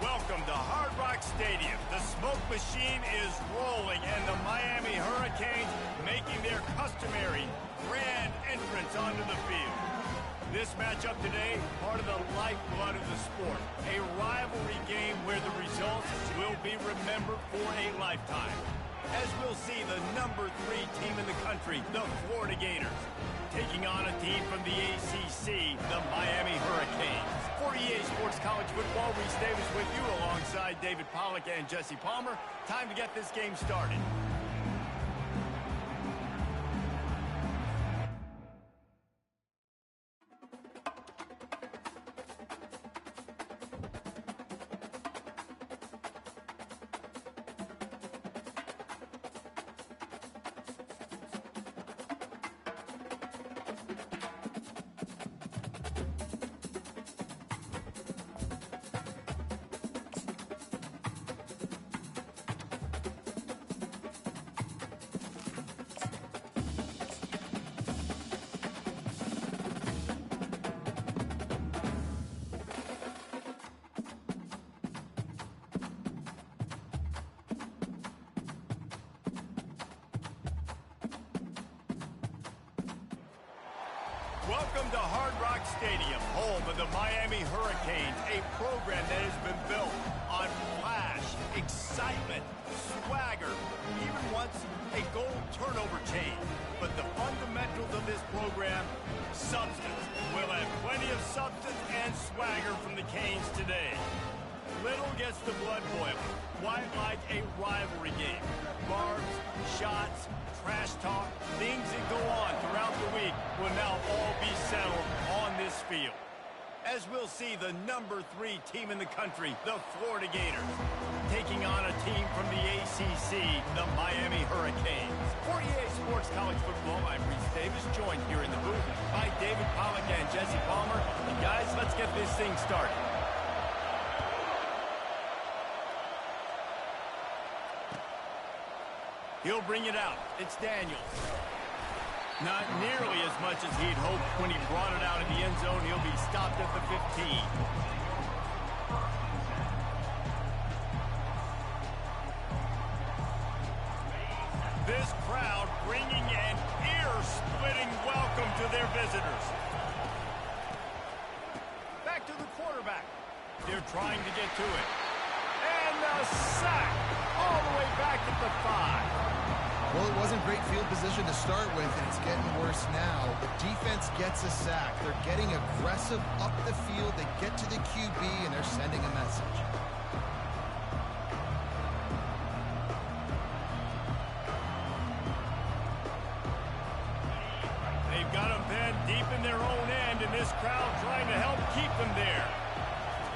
Welcome to Hard Rock Stadium. The smoke machine is rolling, and the Miami Hurricanes making their customary grand entrance onto the field. This matchup today, part of the lifeblood of the sport. A rivalry game where the results will be remembered for a lifetime. As we'll see the number 3 team in the country, the Florida Gators, taking on a team from the ACC, the Miami Hurricanes. For EA Sports College Football, Reese Davis with you alongside David Pollack and Jesse Palmer. Time to get this game started. Welcome to Hard Rock Stadium, home of the Miami Hurricanes, a program that has been built on flash, excitement, swagger, even once a goal turnover chain. But the fundamentals of this program, substance. We'll have plenty of substance and swagger from the Canes today. Little gets the blood boiling, quite like a rivalry game. Barbs, shots, trash talk, things that go on throughout the week will now all be settled on this field. As we'll see the number 3 team in the country, the Florida Gators, taking on a team from the ACC, the Miami Hurricanes. For EA Sports College Football, I'm Reese Davis, joined here in the booth by David Pollack and Jesse Palmer. And guys, let's get this thing started. He'll bring it out. It's Daniels. Not nearly as much as he'd hoped when he brought it out of the end zone. He'll be stopped at the 15. This crowd bringing an ear-splitting welcome to their visitors. Back to the quarterback. They're trying to get to it. And the sack all the way back at the 5. Well, it wasn't great field position to start with, and it's getting worse now. The defense gets a sack. They're getting aggressive up the field. They get to the QB, and they're sending a message. They've got them pinned deep in their own end, and this crowd trying to help keep them there.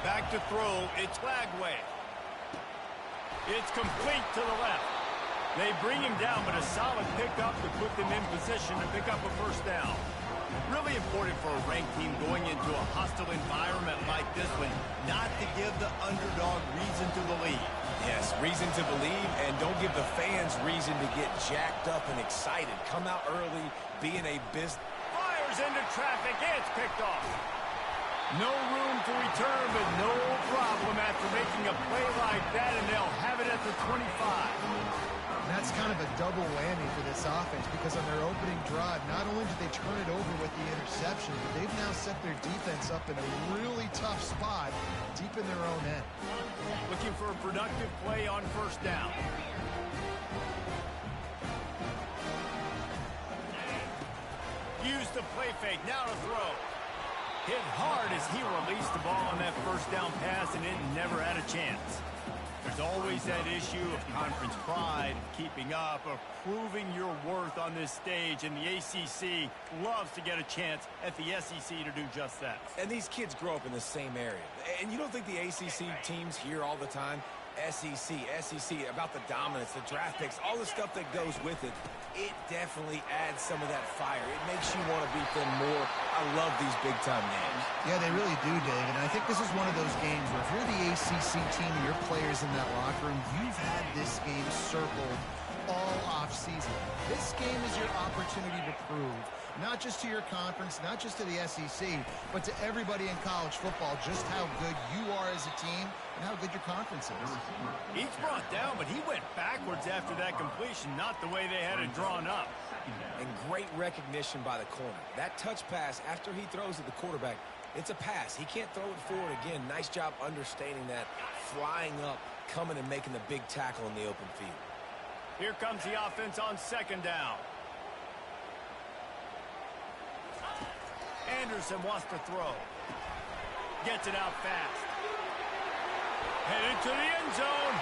Back to throw. It's Flagway. It's complete to the left. They bring him down, but a solid pickup to put them in position to pick up a first down. Really important for a ranked team going into a hostile environment like this one, not to give the underdog reason to believe. Yes, reason to believe, and don't give the fans reason to get jacked up and excited. Come out early, being a business. Fires into traffic. It's picked off. No room to return, but no problem after making a play like that, and they'll have it at the 25. And that's kind of a double whammy for this offense, because on their opening drive, not only did they turn it over with the interception, but they've now set their defense up in a really tough spot deep in their own end. Looking for a productive play on first down. Use the play fake, now to throw. Hit hard as he released the ball on that first down pass, and it never had a chance. There's always that issue of conference pride, keeping up, of proving your worth on this stage, and the ACC loves to get a chance at the SEC to do just that. And these kids grow up in the same area. And you don't think the ACC teams hear all the time, SEC, about the dominance, the draft picks, all the stuff that goes with it. It definitely adds some of that fire. It makes you want to beat them more. I love these big-time names. Yeah, they really do, Dave. And I think this is one of those games where if you're the ACC team and your players in that locker room, you've had this game circled all off-season. This game is your opportunity to prove not just to your conference, not just to the SEC, but to everybody in college football, just how good you are as a team and how good your conference is. He's brought down, but he went backwards after that completion, not the way they had it drawn up. And great recognition by the corner. That touch pass after he throws at the quarterback, it's a pass. He can't throw it forward again. Nice job understanding that, flying up, coming and making the big tackle in the open field. Here comes the offense on second down. Anderson wants to throw. Gets it out fast. Headed to the end zone.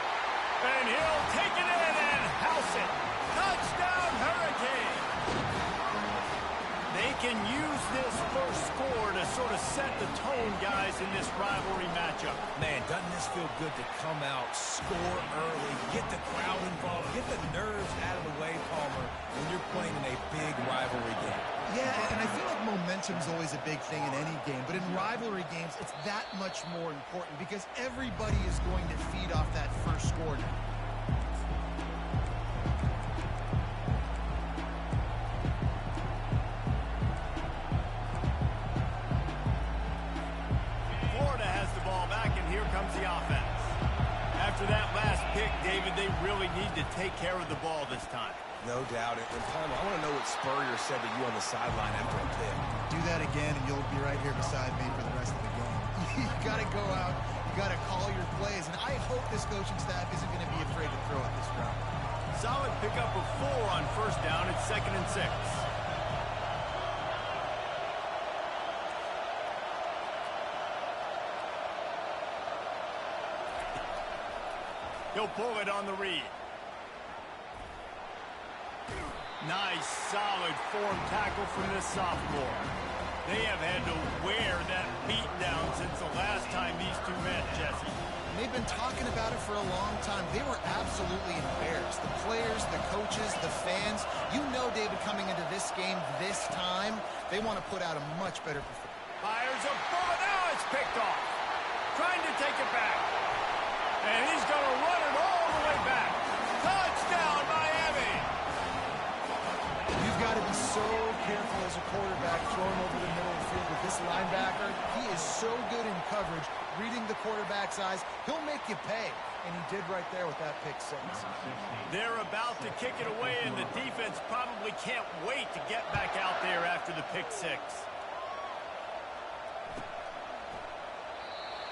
And he'll take it in and house it. Touchdown, Hurricane! They can use this first score to sort of set the tone, guys, in this rivalry matchup. Man, doesn't this feel good to come out, score early, get the crowd involved, get the nerves out of the way, Palmer, when you're playing in a big rivalry game. Yeah, and I feel like momentum's always a big thing in any game, but in rivalry games, it's that much more important because everybody is going to feed off that first score now. Florida has the ball back, and here comes the offense. After that last pick, David, they really need to take care of the ball this time. No doubt. And Palmer, I want to know what Spurrier said to you on the sideline after a pick. Do that again, and you'll be right here beside me for the rest of the game. You got to go out. You got to call your plays, and I hope this coaching staff isn't going to be afraid to throw it this route. Solid pickup of 4 on first down. It's 2nd and 6. He'll pull it on the read. Nice, solid form tackle from this sophomore. They have had to wear that beat down since the last time these two met, Jesse. They've been talking about it for a long time. They were absolutely embarrassed. The players, the coaches, the fans. You know, David, coming into this game this time, they want to put out a much better performance. Fires a bullet. Now it's picked off. Trying to take it back. And he's going to run it all the way back. Touchdown, Miami! You've got to be so careful as a quarterback throwing over the middle of the field with this linebacker. He is so good in coverage, reading the quarterback's eyes. He'll make you pay, and he did right there with that pick 6. They're about to kick it away, and the defense probably can't wait to get back out there after the pick 6.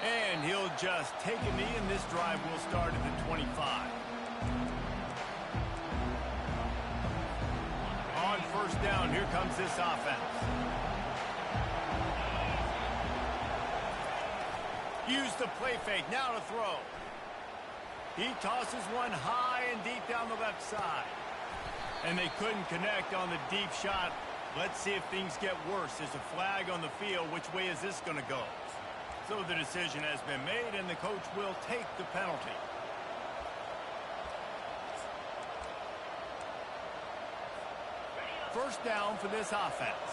And he'll just take a knee, and this drive will start at the 25. On first down, here comes this offense. Use the play fake, now to throw. He tosses one high and deep down the left side. And they couldn't connect on the deep shot. Let's see if things get worse. There's a flag on the field. Which way is this going to go? So the decision has been made, and the coach will take the penalty. First down for this offense.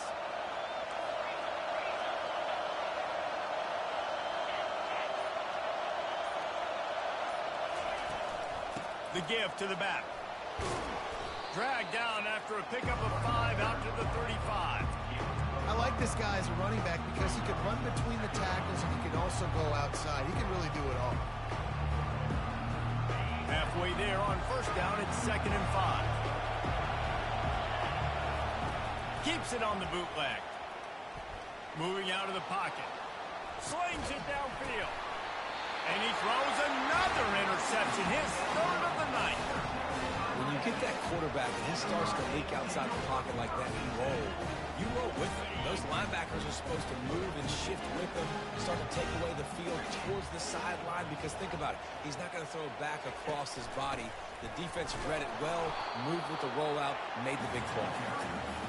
The give to the back. Dragged down after a pickup of 5 out to the 35. I like this guy as a running back because he can run between the tackles and he can also go outside. He can really do it all. Halfway there on first down, it's 2nd and 5. Keeps it on the bootleg. Moving out of the pocket. Slings it downfield. And he throws another interception, his 3rd of the night. When you get that quarterback and he starts to leak outside the pocket like that, you roll with him. Those linebackers are supposed to move and shift with him, start to take away the field towards the sideline, because think about it, he's not going to throw back across his body. The defense read it well, moved with the rollout, made the big play.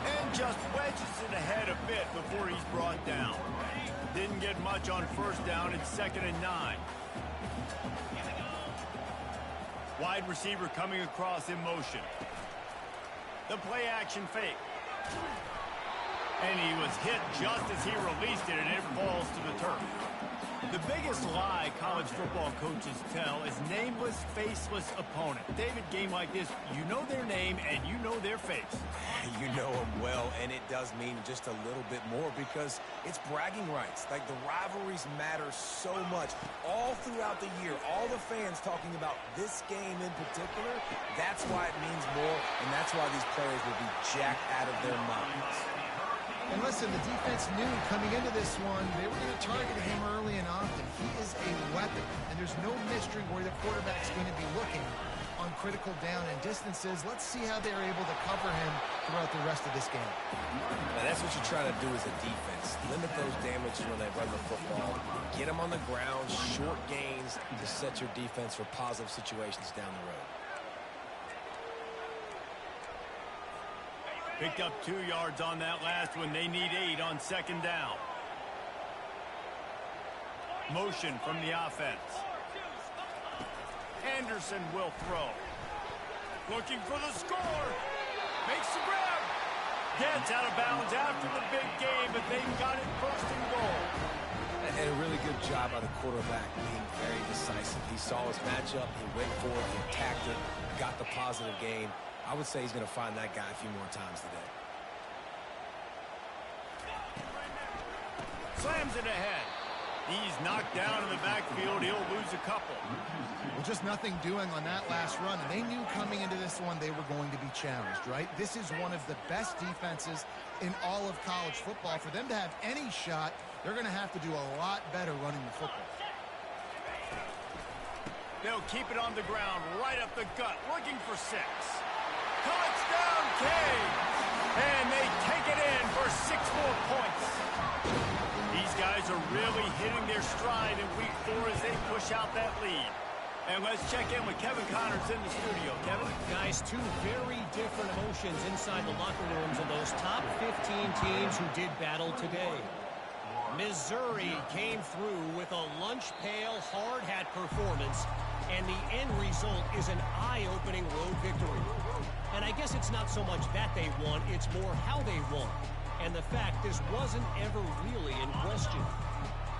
And just wedges it ahead a bit before he's brought down. Didn't get much on first down. It's 2nd and 9. Wide receiver coming across in motion. The play action fake. And he was hit just as he released it, and it falls to the turf. The biggest lie college football coaches tell is nameless, faceless opponent. David, game like this, you know their name and you know their face. You know them well, and it does mean just a little bit more because it's bragging rights. Like, the rivalries matter so much. All throughout the year, all the fans talking about this game in particular, that's why it means more, and that's why these players will be jacked out of their minds. And listen, the defense knew coming into this one, they were going to target him early and often. He is a weapon, and there's no mystery where the quarterback's going to be looking on critical down and distances. Let's see how they're able to cover him throughout the rest of this game. Now, that's what you try to do as a defense. Limit those damages when they run the football. Get them on the ground, short gains to set your defense for positive situations down the road. Picked up 2 yards on that last one. They need 8 on second down. Motion from the offense. Anderson will throw. Looking for the score. Makes the grab. Gets out of bounds after the big game, but they've got it first and goal. And a really good job by the quarterback being very decisive. He saw his matchup, he went for it, he attacked it, got the positive gain. I would say he's going to find that guy a few more times today. Slams it ahead. He's knocked down in the backfield. He'll lose a couple. Well, just nothing doing on that last run, and they knew coming into this one they were going to be challenged, right? This is one of the best defenses in all of college football. For them to have any shot, they're going to have to do a lot better running the football. They'll keep it on the ground, right up the gut, looking for 6. Touchdown, Canes! And they take it in for 6 more points. These guys are really hitting their stride in week 4 as they push out that lead. And let's check in with Kevin Connors in the studio. Kevin? Guys, 2 very different emotions inside the locker rooms of those top 15 teams who did battle today. Missouri came through with a lunch pail hard hat performance, and the end result is an eye-opening road victory. And I guess it's not so much that they won, it's more how they won. And the fact this wasn't ever really in question.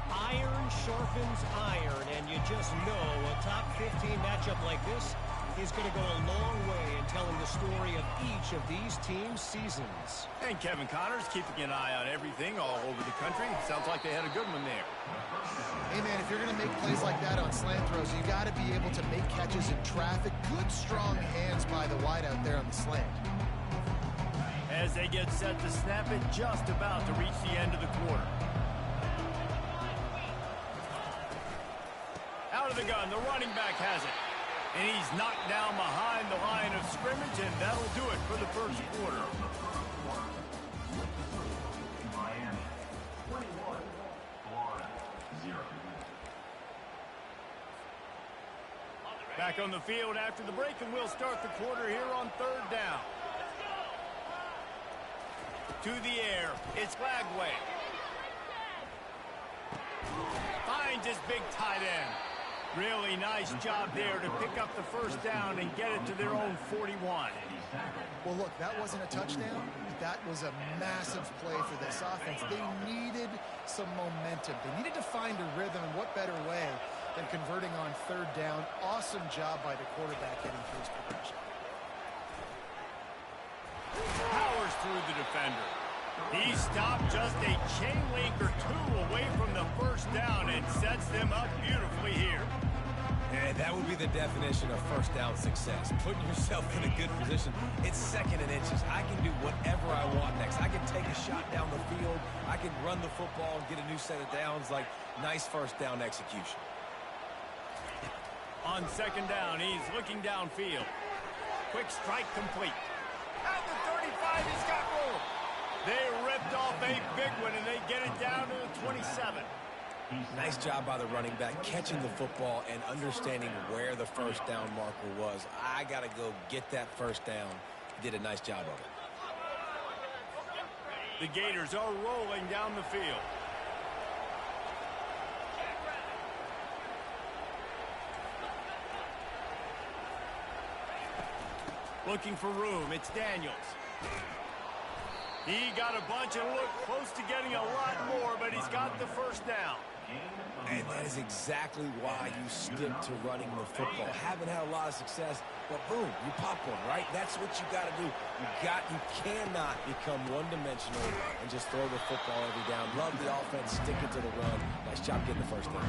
Iron sharpens iron, and you just know a top 15 matchup like this is going to go a long way in telling the story of each of these teams' seasons. And Kevin Connors keeping an eye on everything all over the country. Sounds like they had a good one there. Hey, man, if you're going to make plays like that on slant throws, you got to be able to make catches in traffic. Good, strong hands by the wideout there on the slant. As they get set to snap it, just about to reach the end of the quarter. Out of the gun, the running back has it. And he's knocked down behind the line of scrimmage, and that'll do it for the first quarter. Back on the field after the break, and we'll start the quarter here on third down. To the air, it's Glagway. Finds his big tight end. Really nice job there to pick up the first down and get it to their own 41. Well, look, that wasn't a touchdown. That was a massive play for this offense. They needed some momentum. They needed to find a rhythm, and what better way than converting on third down. Awesome job by the quarterback getting through his progression. Powers through the defender. He stopped just a chain link or 2 away from the first down and sets them up beautifully here. And that would be the definition of first down success. Putting yourself in a good position. It's 2nd and inches. I can do whatever I want next. I can take a shot down the field. I can run the football and get a new set of downs. Like, nice first down execution. On second down, he's looking downfield. Quick strike complete. At the 35, he's got room. They ripped off a big one, and they get it down to the 27. Nice job by the running back, catching the football and understanding where the first down marker was. I got to go get that first down. He did a nice job of it. The Gators are rolling down the field. Looking for room, it's Daniels. He got a bunch and looked close to getting a lot more, but he's got the first down. And that is exactly why you stick to running the football. Haven't had a lot of success, but boom, you pop one, right? That's what you got to do. You cannot become one-dimensional and just throw the football every down. Love the offense, sticking to the run. Nice job getting the first down.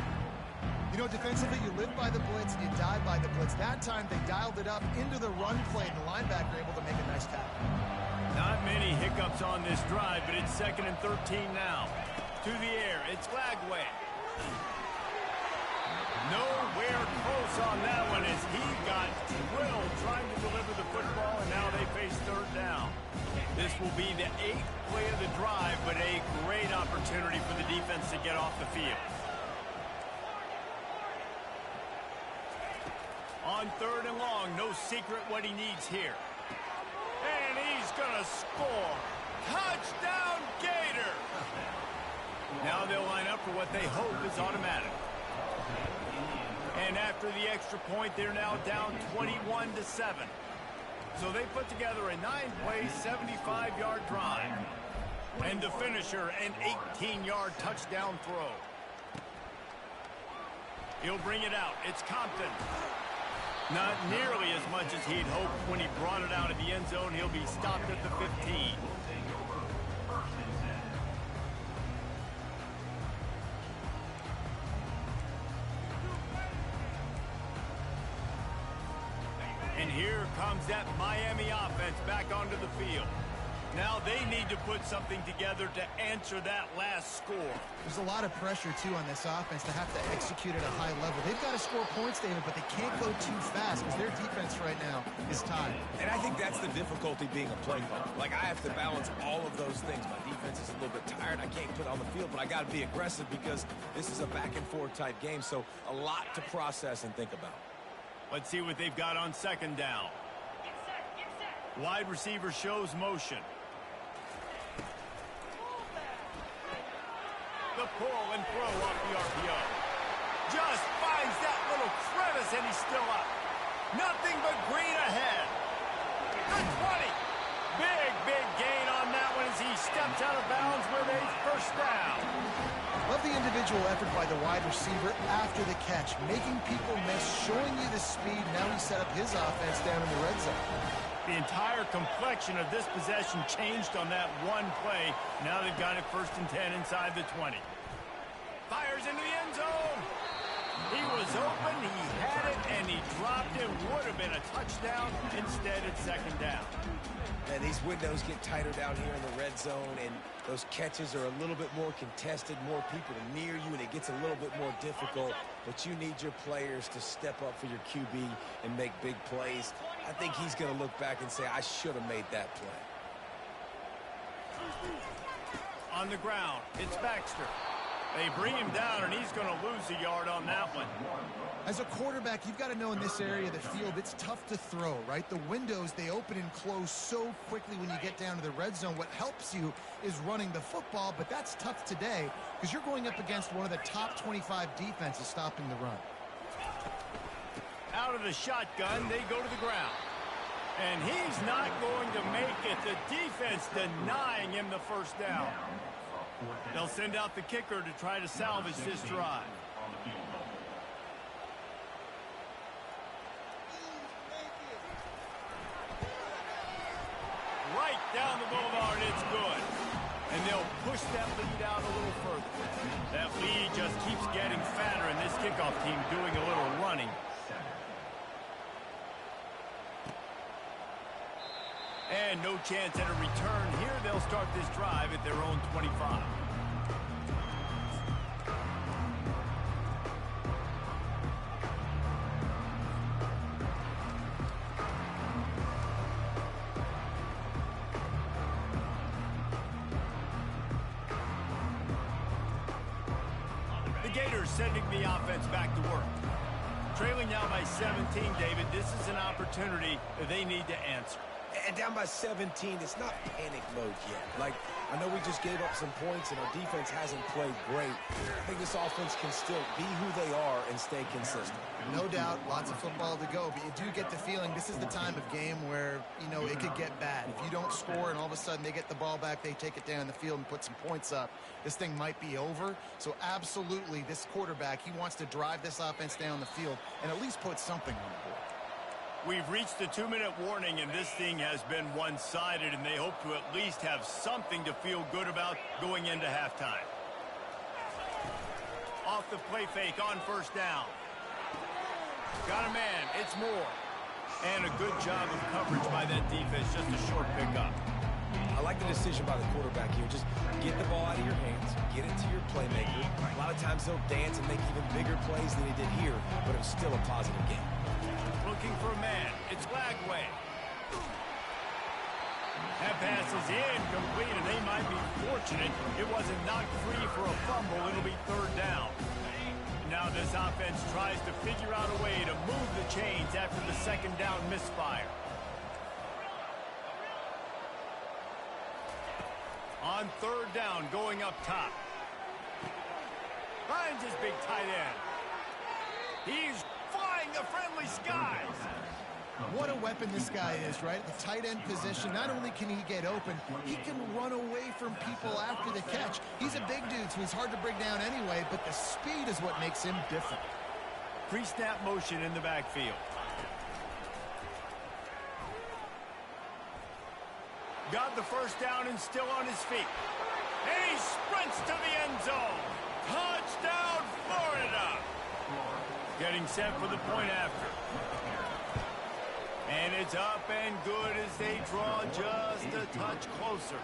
You know, defensively, you live by the blitz and you die by the blitz. That time, they dialed it up into the run play, and the linebacker able to make a nice tackle. Not many hiccups on this drive, but it's 2nd and 13 now. To the air, it's Glagway. Nowhere close on that one as he got drilled trying to deliver the football, and now they face 3rd down. This will be the 8th play of the drive, but a great opportunity for the defense to get off the field. On 3rd and long, no secret what he needs here. And he's going to score. Touchdown, Gator! Now they'll line up for what they hope is automatic. And after the extra point, they're now down 21-7. So they put together a 9-play, 75-yard drive. And the finisher, an 18-yard touchdown throw. He'll bring it out. It's Compton. Not nearly as much as he'd hoped when he brought it out of the end zone. He'll be stopped at the 15. And here comes that Miami offense back onto the field. Now they need to put something together to answer that last score. There's a lot of pressure, too, on this offense to have to execute at a high level. They've got to score points, David, but they can't go too fast because their defense right now is tied. And I think that's the difficulty being a play caller. Like, I have to balance all of those things. My defense is a little bit tired. I can't put it on the field, but I got to be aggressive because this is a back-and-forth type game, so a lot to process and think about. Let's see what they've got on 2nd down. Wide receiver shows motion. The pull and throw off the RPO. Just finds that little crevice, and he's still up. Nothing but green ahead. The 20. Big gain on that one as he steps out of bounds with a 1st down. Love the individual effort by the wide receiver after the catch, making people miss, showing you the speed. Now he set up his offense down in the red zone. The entire complexion of this possession changed on that one play. Now they've got it 1st and 10 inside the 20. Fires into the end zone. He was open, he had it, and he dropped it. Would have been a touchdown. Instead, it's 2nd down. And these windows get tighter down here in the red zone, and those catches are a little bit more contested, more people near you, and it gets a little bit more difficult. But you need your players to step up for your QB and make big plays. I think he's going to look back and say, I should have made that play. On the ground, it's Baxter. They bring him down, and he's going to lose a yard on that one. As a quarterback, you've got to know in this area of the field, it's tough to throw, right? The windows, they open and close so quickly when you get down to the red zone. What helps you is running the football, but that's tough today because you're going up against one of the top 25 defenses stopping the run. Out of the shotgun, they go to the ground. And he's not going to make it. The defense denying him the 1st down. They'll send out the kicker to try to salvage this drive. Right down the boulevard, it's good. And they'll push that lead out a little further. That lead just keeps getting fatter, and this kickoff team doing a little running. And no chance at a return here. They'll start this drive at their own 25. The Gators sending the offense back to work. Trailing now by 17, David. This is an opportunity that they need to answer. And down by 17, it's not panic mode yet. Like, I know we just gave up some points and our defense hasn't played great. I think this offense can still be who they are and stay consistent. No doubt, lots of football to go, but you do get the feeling this is the time of game where, you know, it could get bad. If you don't score and all of a sudden they get the ball back, they take it down the field and put some points up, this thing might be over. So absolutely, this quarterback, he wants to drive this offense down the field and at least put something on the board. We've reached the 2-minute warning, and this thing has been one-sided, and they hope to at least have something to feel good about going into halftime. Off the play fake on first down. Got a man. It's Moore. And a good job of coverage by that defense. Just a short pickup. I like the decision by the quarterback here. Just get the ball out of your hands, get it to your playmaker. A lot of times they'll dance and make even bigger plays than he did here, but it was still a positive game. Looking for a man. It's Lagway. That pass is incomplete, and they might be fortunate it wasn't knocked free for a fumble. It'll be third down. Now this offense tries to figure out a way to move the chains after the second down misfire. On third down, going up top. Finds his big tight end. He's flying the friendly skies. What a weapon this guy is, right? The tight end position, not only can he get open, he can run away from people after the catch. He's a big dude, so he's hard to bring down anyway, but the speed is what makes him different. Pre-snap motion in the backfield. Got the first down and still on his feet. And he sprints to the end zone. Touchdown, Florida. Getting set for the point after. And it's up and good as they draw just a touch closer.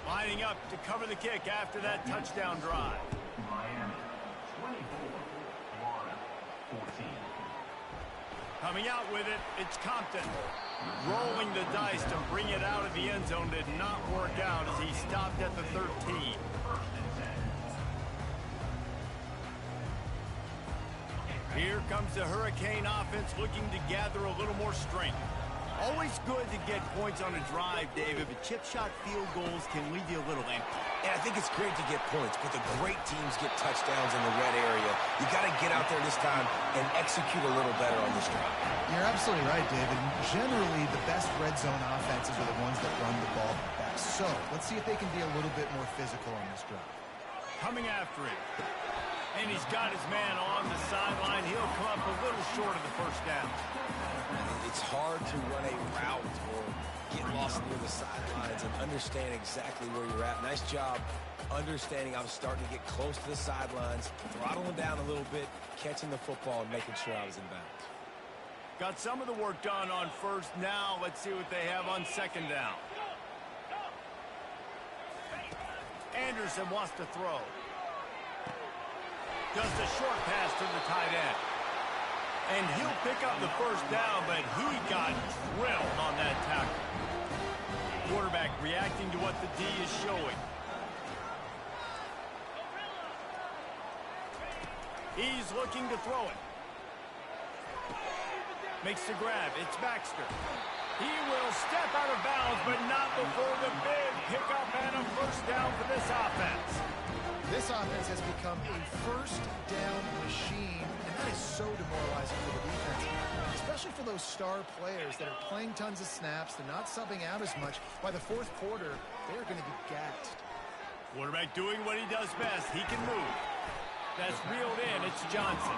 Lining up to cover the kick after that touchdown drive. Coming out with it, it's Compton. Rolling the dice to bring it out of the end zone did not work out as he stopped at the 13. Here comes the Hurricane offense looking to gather a little more strength. Always good to get points on a drive, David, but chip shot field goals can leave you a little empty. And I think it's great to get points, but the great teams get touchdowns in the red area. You got to get out there this time and execute a little better on this drive. You're absolutely right, David. Generally, the best red zone offenses are the ones that run the ball the best. So let's see if they can be a little bit more physical on this drive. Coming after it. And he's got his man on the sideline. He'll come up a little short of the first down. It's hard to run a route or get lost near the sidelines and understand exactly where you're at. Nice job understanding I was starting to get close to the sidelines, throttling down a little bit, catching the football and making sure I was in bounds. Got some of the work done on first. Now let's see what they have on second down. Anderson wants to throw. Just a short pass to the tight end. And he'll pick up the first down, but he got drilled on that tackle. Quarterback reacting to what the D is showing. He's looking to throw it. Makes the grab. It's Baxter. He will step out of bounds, but not before the big pickup and a first down for this offense. This offense has become a first down machine, and that is so demoralizing for the defense, especially for those star players that are playing tons of snaps. They're not subbing out as much. By the fourth quarter, they're going to be gassed. Quarterback doing what he does best. He can move. That's reeled in. It's Johnson.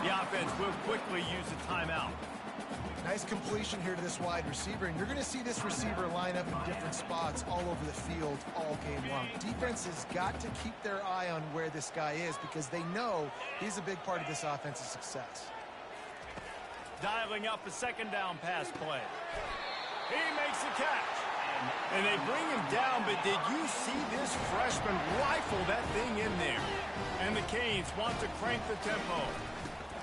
The offense will quickly use a timeout. Nice completion here to this wide receiver, and you're going to see this receiver line up in different spots all over the field all game long. Defense has got to keep their eye on where this guy is because they know he's a big part of this offense's success. Dialing up a second down pass play. He makes the catch. And they bring him down, but did you see this freshman rifle that thing in there? And the Canes want to crank the tempo.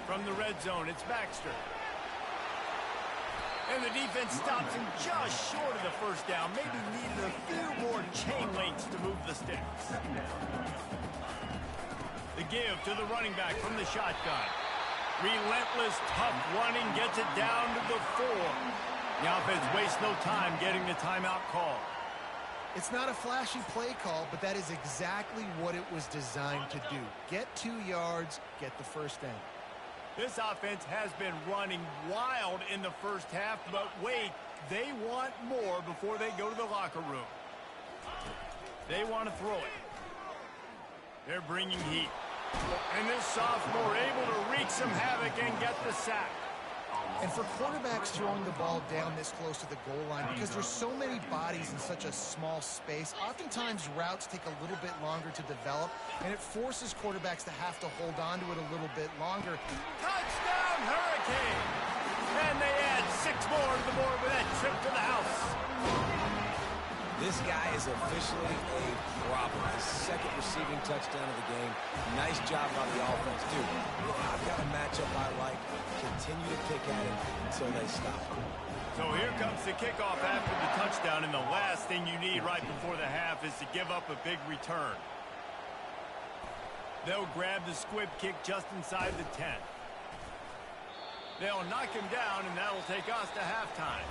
From the red zone, it's Baxter. And the defense stops him just short of the first down. Maybe needed a few more chain links to move the sticks. The give to the running back from the shotgun. Relentless, tough running gets it down to the 4. The offense wastes no time getting the timeout call. It's not a flashy play call, but that is exactly what it was designed to do. Get 2 yards, get the first down. This offense has been running wild in the first half, but wait, they want more before they go to the locker room. They want to throw it. They're bringing heat. And this sophomore able to wreak some havoc and get the sack. And for quarterbacks throwing the ball down this close to the goal line, because there's so many bodies in such a small space, oftentimes routes take a little bit longer to develop, and it forces quarterbacks to have to hold on to it a little bit longer. Touchdown, Hurricane! And they add 6 more to the board with that trip to the house. This guy is officially a problem. His second receiving touchdown of the game. Nice job by the offense, too. If I've got a matchup I like, continue to pick at it until they stop. So here comes the kickoff after the touchdown, and the last thing you need right before the half is to give up a big return. They'll grab the squib kick just inside the 10. They'll knock him down, and that'll take us to halftime.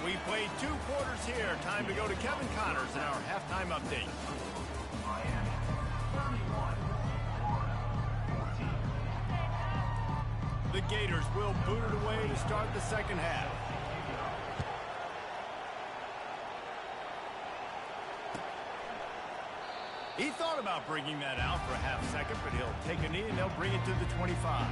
We played 2 quarters here. Time to go to Kevin Connors in our halftime update. The Gators will boot it away to start the second half. He thought about bringing that out for a half second, but he'll take a knee and they'll bring it to the 25.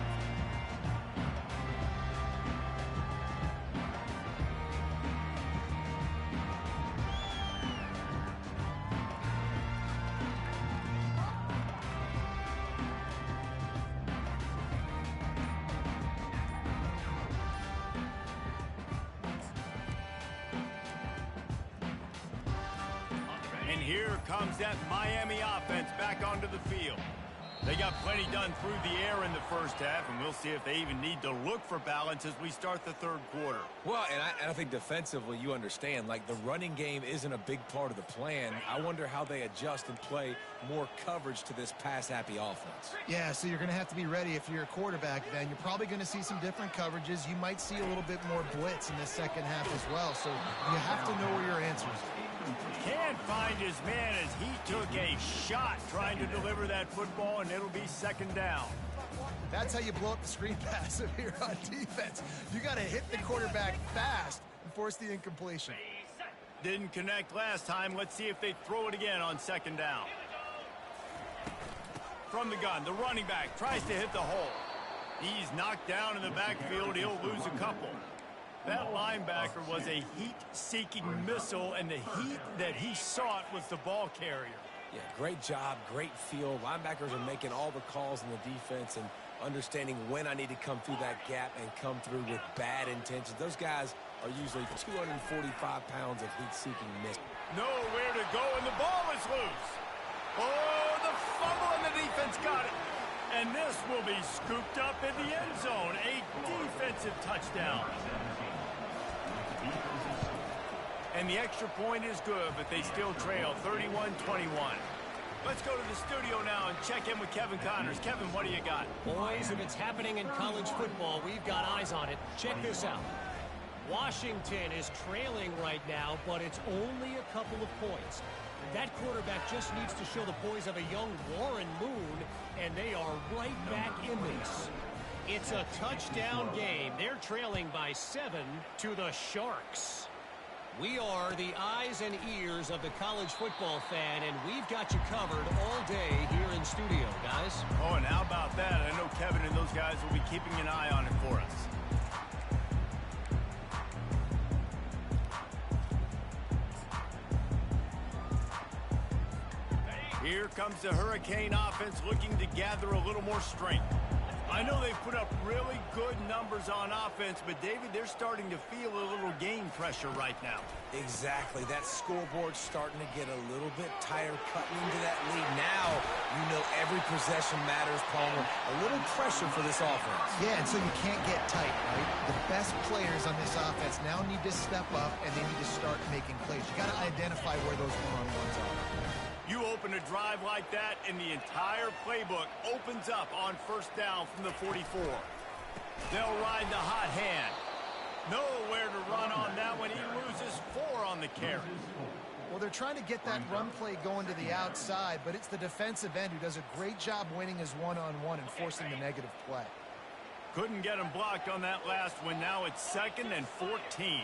And here comes that Miami offense back onto the field. They got plenty done through the air in the first half, and we'll see if they even need to look for balance as we start the third quarter. Well, and I think defensively, you understand, like the running game isn't a big part of the plan. I wonder how they adjust and play more coverage to this pass-happy offense. Yeah, so you're going to have to be ready if you're a quarterback then. You're probably going to see some different coverages. You might see a little bit more blitz in the second half as well, so you have to know where your answers are. Can't find his man as he took a shot trying to deliver that football, and it'll be second down. That's how you blow up the screen pass if you're on defense. You got to hit the quarterback fast and force the incompletion. Didn't connect last time. Let's see if they throw it again on second down. From the gun, the running back tries to hit the hole. He's knocked down in the backfield. He'll lose a couple. That linebacker was a heat-seeking missile, and the heat that he sought was the ball carrier. Yeah, great job, great feel. Linebackers are making all the calls in the defense and understanding when I need to come through that gap and come through with bad intentions. Those guys are usually 245 pounds of heat-seeking miss. Nowhere to go, and the ball is loose. Oh, the fumble, and the defense got it. And this will be scooped up in the end zone. A defensive touchdown. And the extra point is good, but they still trail 31-21. Let's go to the studio now and check in with Kevin Connors. Kevin, what do you got? Boys, if it's happening in college football, we've got eyes on it. Check this out. Washington is trailing right now, but it's only a couple of points. That quarterback just needs to show the poise of a young Warren Moon, and they are right back in this. It's a touchdown game. They're trailing by 7 to the Sharks. We are the eyes and ears of the college football fan, and we've got you covered all day here in studio, guys. Oh, and how about that? I know Kevin and those guys will be keeping an eye on it for us. Here comes the Hurricane offense looking to gather a little more strength. I know they've put up really good numbers on offense, but David, they're starting to feel a little game pressure right now. Exactly. That scoreboard's starting to get a little bit tired cutting into that lead. Now, you know every possession matters, Palmer. A little pressure for this offense. Yeah, and so you can't get tight, right? The best players on this offense now need to step up, and they need to start making plays. You got to identify where those one-on-ones are. You open a drive like that, and the entire playbook opens up on first down from the 44. They'll ride the hot hand. Nowhere to run on that one. He loses 4 on the carry. Well, they're trying to get that run play going to the outside, but it's the defensive end who does a great job winning his one-on-one and forcing the negative play. Couldn't get him blocked on that last one. Now it's 2nd and 14.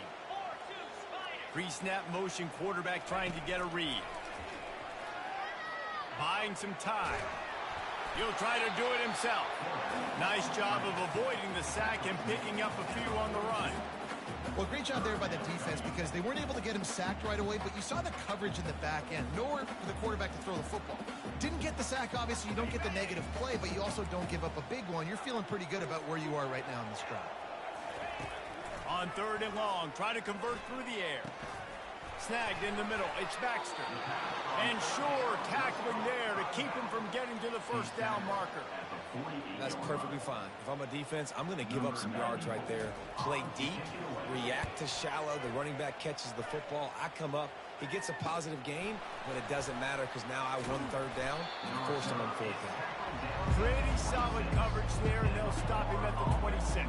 Pre-snap motion, quarterback trying to get a read. Buying some time. He'll try to do it himself. Nice job of avoiding the sack and picking up a few on the run. Well, great job there by the defense because they weren't able to get him sacked right away, but you saw the coverage in the back end. Nowhere for the quarterback to throw the football. Didn't get the sack, obviously. You don't get the negative play, but you also don't give up a big one. You're feeling pretty good about where you are right now in this drive. On 3rd and long, try to convert through the air. Snagged in the middle. It's Baxter. And Shore tackling there to keep him from getting to the first down marker. That's perfectly fine. If I'm a defense, I'm going to give up some yards right there. Play deep, react to shallow. The running back catches the football. I come up. He gets a positive gain, but it doesn't matter because now I won 3rd down and forced him on 4th down. Pretty solid coverage there, and they'll stop him at the 26.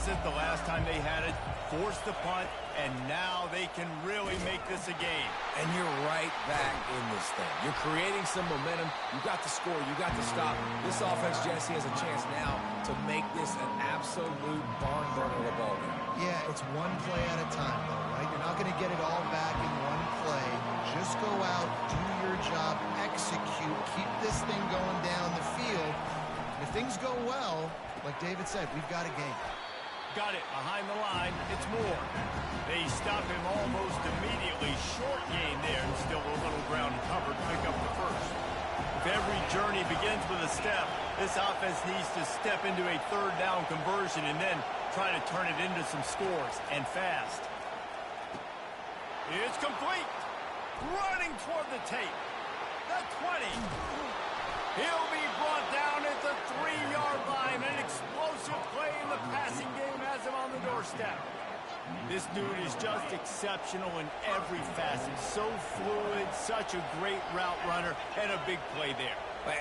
The last time they had it, forced the punt, and now they can really make this a game. And you're right back in this thing. You're creating some momentum. You got to score. You got to stop. This offense, Jesse, has a chance now to make this an absolute barn burner of a ball game. Yeah, it's one play at a time, though, right? You're not going to get it all back in one play. Just go out, do your job, execute, keep this thing going down the field. And if things go well, like David said, we've got a game. Got it behind the line. It's Moore. They stop him almost immediately. Short gain there, and still a little ground covered. Pick up the first. If every journey begins with a step, this offense needs to step into a 3rd down conversion and then try to turn it into some scores, and fast. It's complete. Running toward the tape. The 20. He'll be brought down at the 3-yard line. An explosive play in the passing game has him on the doorstep. This dude is just exceptional in every facet. So fluid, such a great route runner, and a big play there.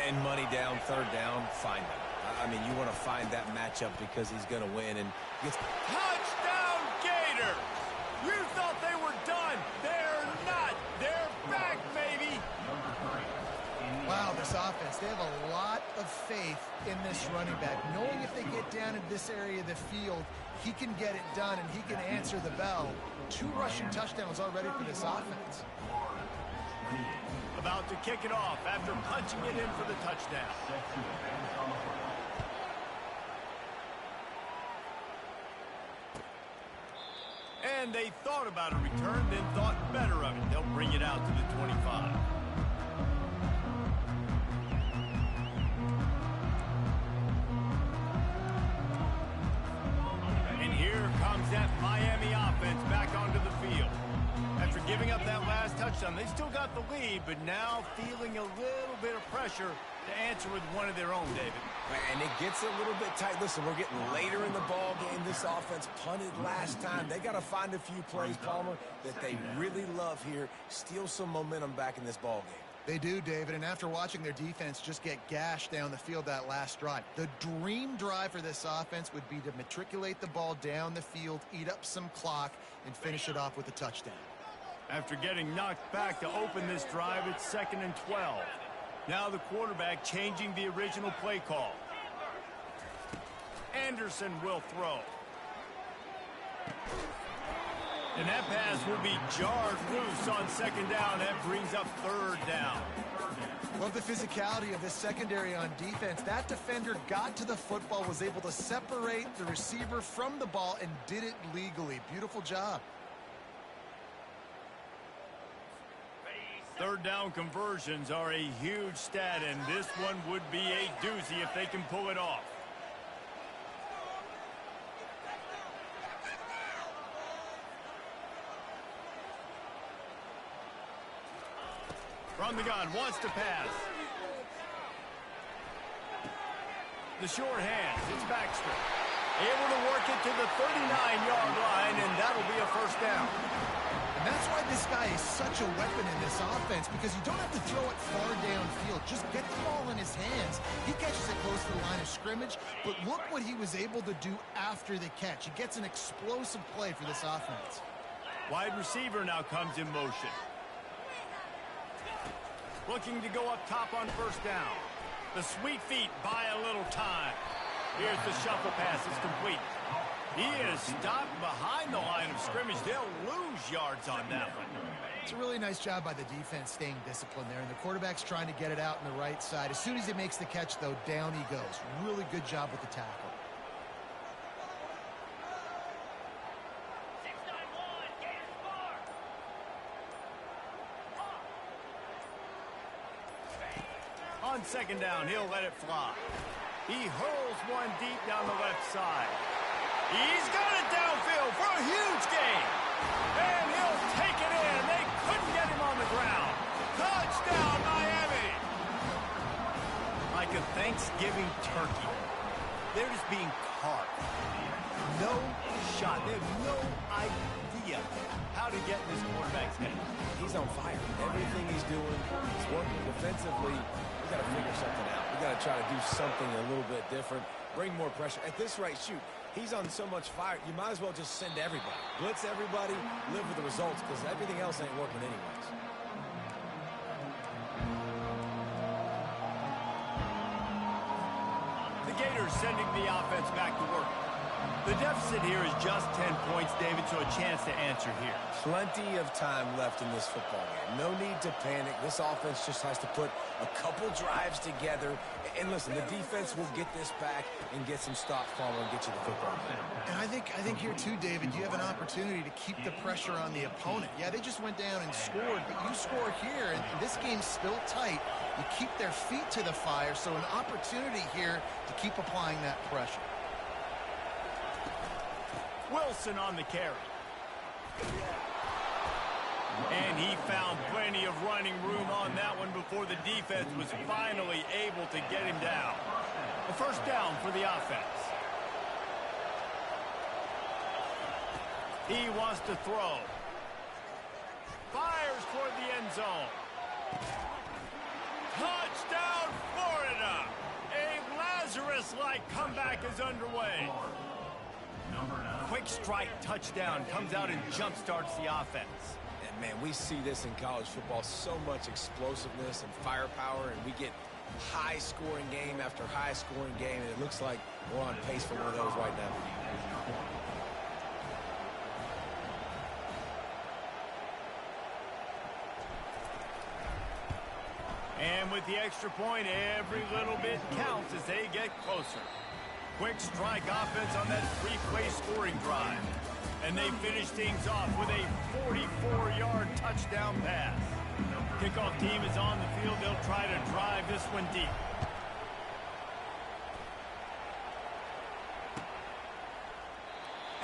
And money down, 3rd down, find him. I mean, you want to find that matchup because he's going to win. And gets touchdown, Gator! You thought they were done. They're not. They're back, baby. Wow, this offense, they have a lot of faith in this running back, knowing if they get down in this area of the field, he can get it done and he can answer the bell. 2 rushing touchdowns already for this offense. About to kick it off after punching it in for the touchdown. And they thought about a return, then thought better of it. They'll bring it out to the 25. That Miami offense back onto the field. After giving up that last touchdown, they still got the lead, but now feeling a little bit of pressure to answer with one of their own, David. And it gets a little bit tight. Listen, we're getting later in the ball game. This offense punted last time. They got to find a few plays, Palmer, that they really love here. Steal some momentum back in this ball game. They do, David, and after watching their defense just get gashed down the field that last drive, the dream drive for this offense would be to matriculate the ball down the field, eat up some clock, and finish it off with a touchdown. After getting knocked back to open this drive, it's 2nd and 12. Now the quarterback changing the original play call. Anderson will throw. And that pass will be jarred loose on 2nd down. That brings up 3rd down. Love the physicality of this secondary on defense. That defender got to the football, was able to separate the receiver from the ball, and did it legally. Beautiful job. 3rd down conversions are a huge stat, and this one would be a doozy if they can pull it off. From the gun, wants to pass. The short hands. It's Baxter. Able to work it to the 39-yard line, and that'll be a first down. And that's why this guy is such a weapon in this offense, because you don't have to throw it far downfield. Just get the ball in his hands. He catches it close to the line of scrimmage, but look what he was able to do after the catch. He gets an explosive play for this offense. Wide receiver now comes in motion. Looking to go up top on first down. The sweet feet buy a little time. Here's the shuffle pass. It's complete. He is stopped behind the line of scrimmage. They'll lose yards on that one. It's a really nice job by the defense staying disciplined there, and the quarterback's trying to get it out on the right side. As soon as he makes the catch, though, down he goes. Really good job with the tackle. On second down, he'll let it fly. He hurls one deep down the left side. He's got it downfield for a huge gain. And he'll take it in. They couldn't get him on the ground. Touchdown, Miami. Like a Thanksgiving turkey. They're just being carved. No shot. They have no idea how to get in this quarterback's head. He's on fire. Everything he's doing, he's working defensively. We got to figure something out. We got to try to do something a little bit different. Bring more pressure. At this rate, shoot, he's on so much fire, you might as well just send everybody. Blitz everybody, live with the results, because everything else ain't working anyways. The Gators sending the offense back to work. The deficit here is just 10 points, David, so a chance to answer here. Plenty of time left in this football game. No need to panic. This offense just has to put a couple drives together. And listen, the defense will get this back and get some stops following and get you the football game. And I think here too, David, you have an opportunity to keep the pressure on the opponent. Yeah, they just went down and scored, but you score here, and this game's still tight. You keep their feet to the fire, so an opportunity here to keep applying that pressure. Wilson on the carry. And he found plenty of running room on that one before the defense was finally able to get him down. A first down for the offense. He wants to throw. Fires toward the end zone. Touchdown, Florida! A Lazarus-like comeback is underway. Quick strike touchdown comes out and jump-starts the offense. And, man, we see this in college football, so much explosiveness and firepower, and we get high-scoring game after high-scoring game, and it looks like we're on pace for one of those right now. And with the extra point, every little bit counts as they get closer. Quick strike offense on that three-play scoring drive. And they finish things off with a 44-yard touchdown pass. Kickoff team is on the field. They'll try to drive this one deep.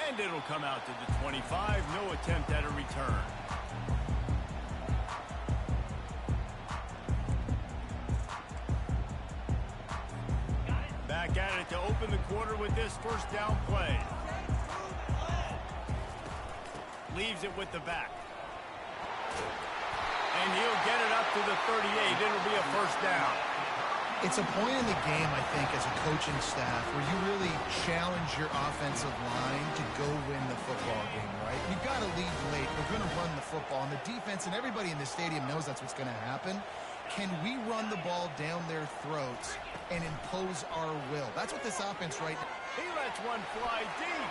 And it'll come out to the 25. No attempt at a return. Back at it to open the quarter with this first down play. Leaves it with the back. And he'll get it up to the 38. It'll be a first down. It's a point in the game, I think, as a coaching staff where you really challenge your offensive line to go win the football game, right? You've got to lead late. We're going to run the football. And the defense and everybody in the stadium knows that's what's going to happen. Can we run the ball down their throats and impose our will? That's what this offense right now. He lets one fly deep.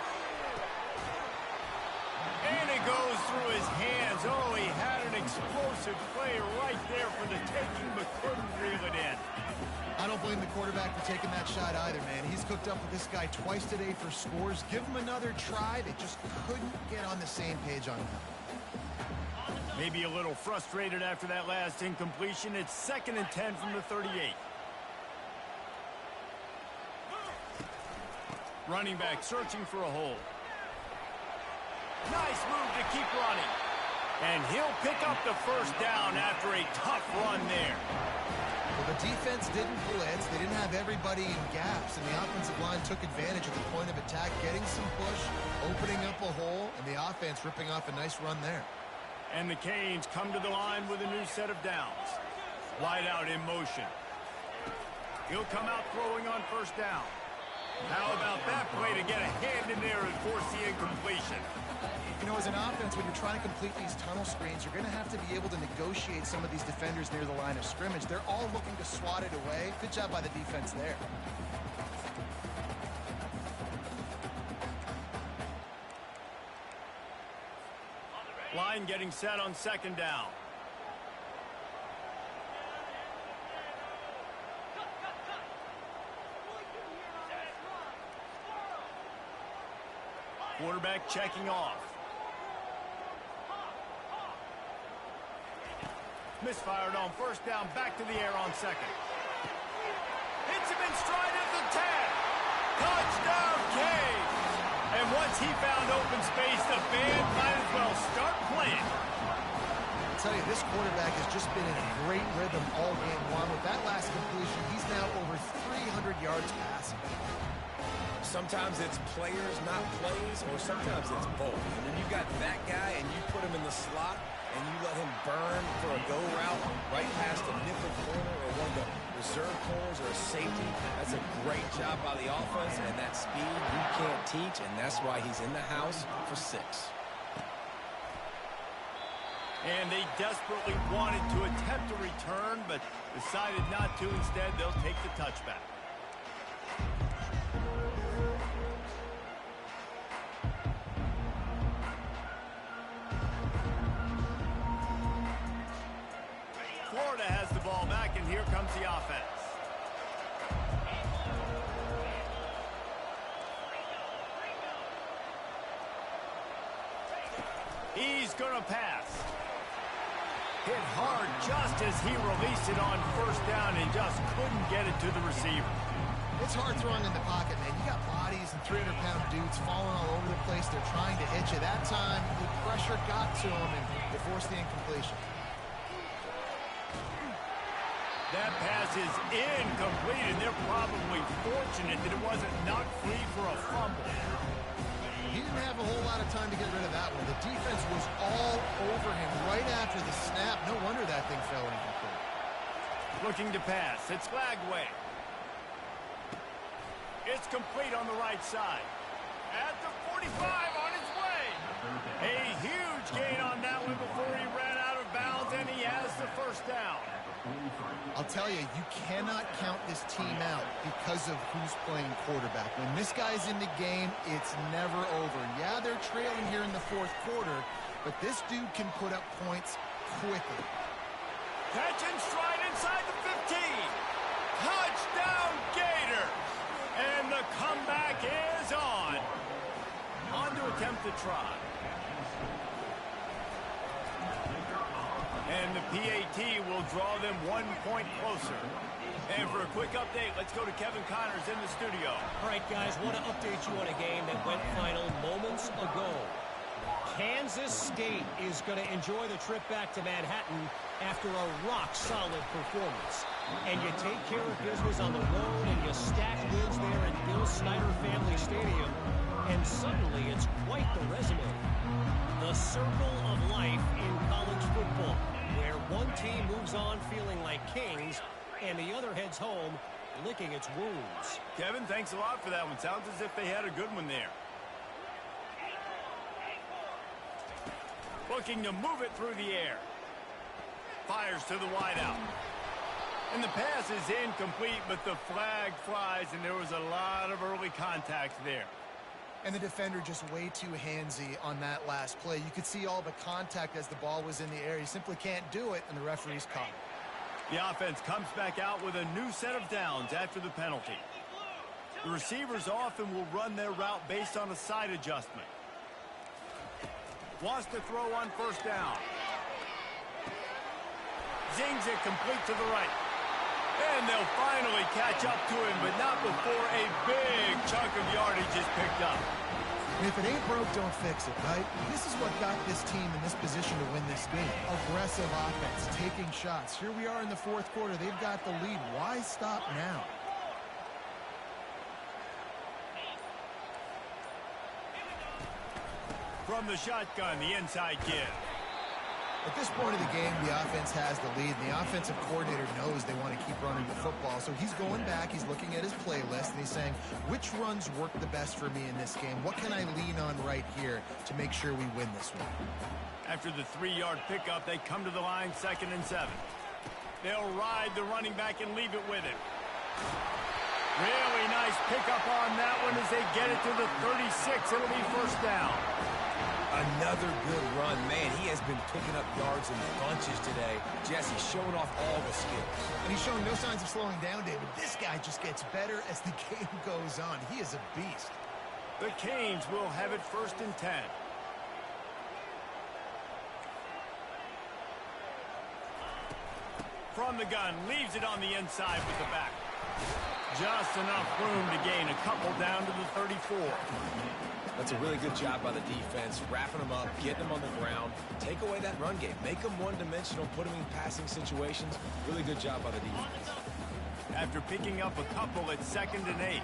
And it goes through his hands. Oh, he had an explosive play right there for the taking, but couldn't reel it in. I don't blame the quarterback for taking that shot either, man. He's cooked up with this guy twice today for scores. Give him another try. They just couldn't get on the same page on that. Maybe a little frustrated after that last incompletion. It's 2nd and 10 from the 38. Running back searching for a hole. Nice move to keep running. And he'll pick up the first down after a tough run there. Well, the defense didn't blitz. They didn't have everybody in gaps, and the offensive line took advantage of the point of attack, getting some push, opening up a hole, and the offense ripping off a nice run there. And the Canes come to the line with a new set of downs. Wide out in motion. He'll come out throwing on first down. How about that play to get a hand in there and force the incompletion? You know, as an offense, when you're trying to complete these tunnel screens, you're going to have to be able to negotiate some of these defenders near the line of scrimmage. They're all looking to swat it away. Good job by the defense there. Line getting set on second down. Quarterback checking off. Misfired on first down, back to the air on second. Hits him in stride at the 10. Touchdown, Canes. And once he found open space, the band might as well start playing. I'll tell you, this quarterback has just been in a great rhythm all game long. With that last completion, he's now over 300 yards passing. Sometimes it's players, not plays, or sometimes it's both. And when you got that guy and you put him in the slot and you let him burn for a go route right past a nickel corner or one of the reserve corners or a safety, that's a great job by the offense, and that speed you can't teach, and that's why he's in the house for 6. And they desperately wanted to attempt a return, but decided not to. Instead, they'll take the touchback. Florida has the ball back, and here comes the offense. He's going to pass. Hit hard just as he released it on first down and just couldn't get it to the receiver. It's hard throwing in the pocket, man. You got bodies and 300-pound dudes falling all over the place. They're trying to hit you. That time, the pressure got to him, and they forced the incompletion. That pass is incomplete, and they're probably fortunate that it wasn't knocked free for a fumble. He didn't have a whole lot of time to get rid of that one. The defense was all over him right after the snap. No wonder that thing fell incomplete. Looking to pass. It's Lagway. It's complete on the right side. At the 45 on his way. A huge gain on that one before he ran out of bounds, and he has the first down. I'll tell you, you cannot count this team out because of who's playing quarterback. When this guy's in the game, it's never over. Yeah, they're trailing here in the fourth quarter, but this dude can put up points quickly. Catch and stride inside the 15. Touchdown, Gator. And the comeback is on. On to attempt to try. And the PAT will draw them 1 point closer. And for a quick update, let's go to Kevin Connors in the studio. All right, guys, want to update you on a game that went final moments ago. Kansas State is going to enjoy the trip back to Manhattan after a rock-solid performance. And you take care of business on the road, and you stack wins there at Bill Snyder Family Stadium, and suddenly it's quite the resume. The circle of life in college football, where one team moves on feeling like kings, and the other heads home licking its wounds. Kevin, thanks a lot for that one. Sounds as if they had a good one there. Looking to move it through the air. Fires to the wideout. And the pass is incomplete, but the flag flies, and there was a lot of early contact there. And the defender just way too handsy on that last play. You could see all the contact as the ball was in the air. You simply can't do it, and the referee's caught it. The offense comes back out with a new set of downs after the penalty. The receivers often will run their route based on a side adjustment. Wants to throw on first down. Zings it complete to the right. And they'll finally catch up to him, but not before a big chunk of yardage is picked up. And if it ain't broke, don't fix it, right? This is what got this team in this position to win this game. Aggressive offense, taking shots. Here we are in the fourth quarter. They've got the lead. Why stop now? From the shotgun, the inside give. At this point of the game, the offense has the lead, and the offensive coordinator knows they want to keep running the football. So he's going back, he's looking at his playlist, and he's saying, which runs work the best for me in this game? What can I lean on right here to make sure we win this one? After the 3-yard pickup, they come to the line, 2nd and 7. They'll ride the running back and leave it with him. Really nice pickup on that one as they get it to the 36. It'll be first down. Another good run. Man, he has been picking up yards in bunches today. Jesse showing off all the skills. And he's showing no signs of slowing down, David. This guy just gets better as the game goes on. He is a beast. The Canes will have it 1st and 10. From the gun, leaves it on the inside with the back. Just enough room to gain a couple down to the 34. That's a really good job by the defense, wrapping them up, getting them on the ground. Take away that run game. Make them one-dimensional, put them in passing situations. Really good job by the defense. After picking up a couple at 2nd and 8.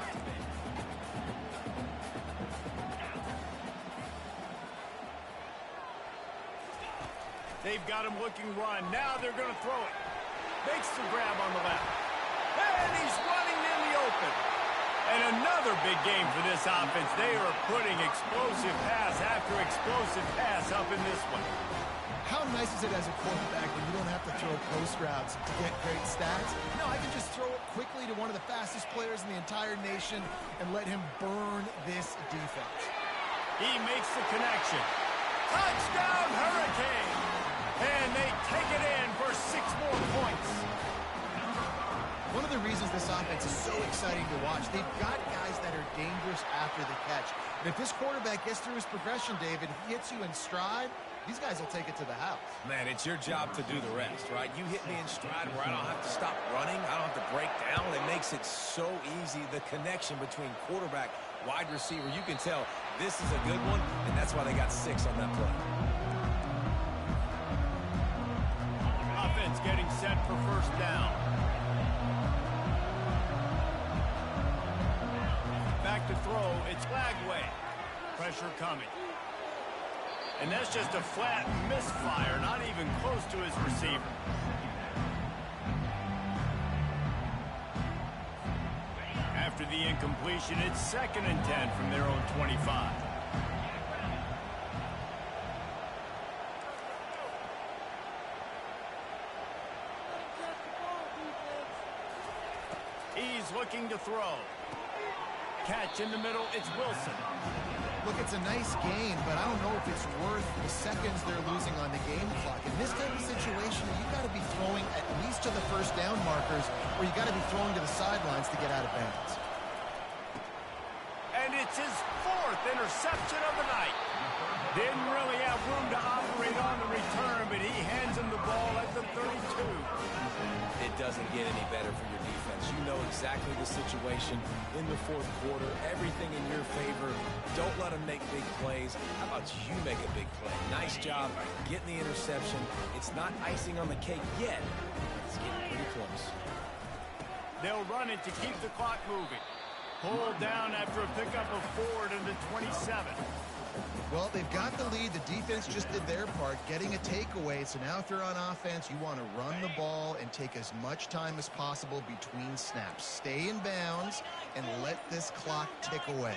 They've got him looking run. Now they're going to throw it. Makes the grab on the left. And he's running in the open. And another big game for this offense. They are putting explosive pass after explosive pass up in this one. How nice is it as a quarterback when you don't have to throw post routes to get great stats? No, I can just throw it quickly to one of the fastest players in the entire nation and let him burn this defense. He makes the connection. Touchdown, Hurricane! And they take it in for 6 more points. One of the reasons this offense is so exciting to watch, they've got guys that are dangerous after the catch. And if this quarterback gets through his progression, David, he hits you in stride, these guys will take it to the house. Man, it's your job to do the rest, right? You hit me in stride where I don't have to stop running. I don't have to break down. It makes it so easy. The connection between quarterback, wide receiver, you can tell this is a good one, and that's why they got 6 on that play. Offense getting set for first down. Back to throw, it's Flagway. Pressure coming. And that's just a flat misfire, not even close to his receiver. After the incompletion, it's 2nd and 10 from their own 25. He's looking to throw. Catch in the middle, it's Wilson. Look, it's a nice game, but I don't know if it's worth the seconds they're losing on the game clock. In this type of situation, you've got to be throwing at least to the first down markers, or you've got to be throwing to the sidelines to get out of bounds. And it's his 4th interception of the night. Didn't really have room to operate on the return, but he hands him the ball at the 32. It doesn't get any better for your defense. You know exactly the situation in the 4th quarter. Everything in your favor. Don't let them make big plays. How about you make a big play? Nice job getting the interception. It's not icing on the cake yet. It's getting pretty close. They'll run it to keep the clock moving. Pulled down after a pickup of Ford into 27. Well, they've got the lead. The defense just did their part, getting a takeaway. So now if you're on offense, you want to run the ball and take as much time as possible between snaps. Stay in bounds and let this clock tick away.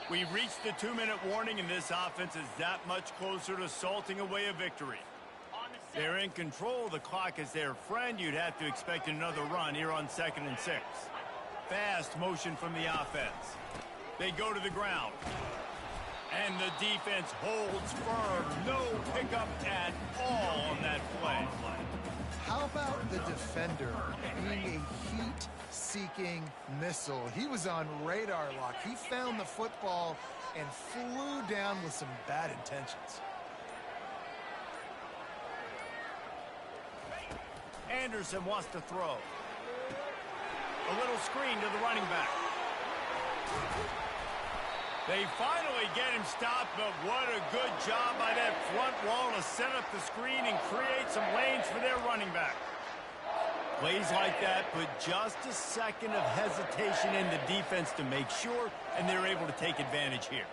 We've reached the 2-minute warning, and this offense is that much closer to salting away a victory. They're in control. The clock is their friend. You'd have to expect another run here on 2nd and 6. Fast motion from the offense. They go to the ground. And the defense holds firm. No pickup at all on that play. How about the defender being a heat-seeking missile? He was on radar lock. He found the football and flew down with some bad intentions. Anderson wants to throw. A little screen to the running back. They finally get him stopped, but what a good job by that front wall to set up the screen and create some lanes for their running back. Plays like that put just a second of hesitation in the defense to make sure, and they're able to take advantage here.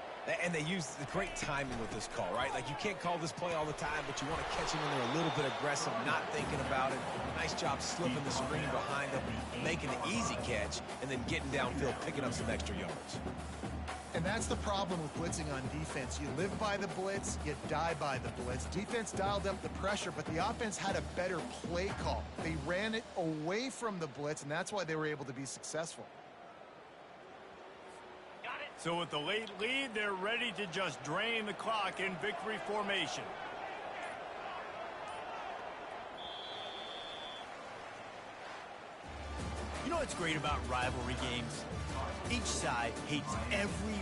And they use the great timing with this call, right? Like, you can't call this play all the time, but you want to catch him when they're a little bit aggressive, not thinking about it. Nice job slipping the screen behind them, making an easy catch, and then getting downfield, picking up some extra yards. And that's the problem with blitzing on defense. You live by the blitz, you die by the blitz. Defense dialed up the pressure, but the offense had a better play call. They ran it away from the blitz, and that's why they were able to be successful. So with the late lead, they're ready to just drain the clock in victory formation. You know what's great about rivalry games? Each side hates every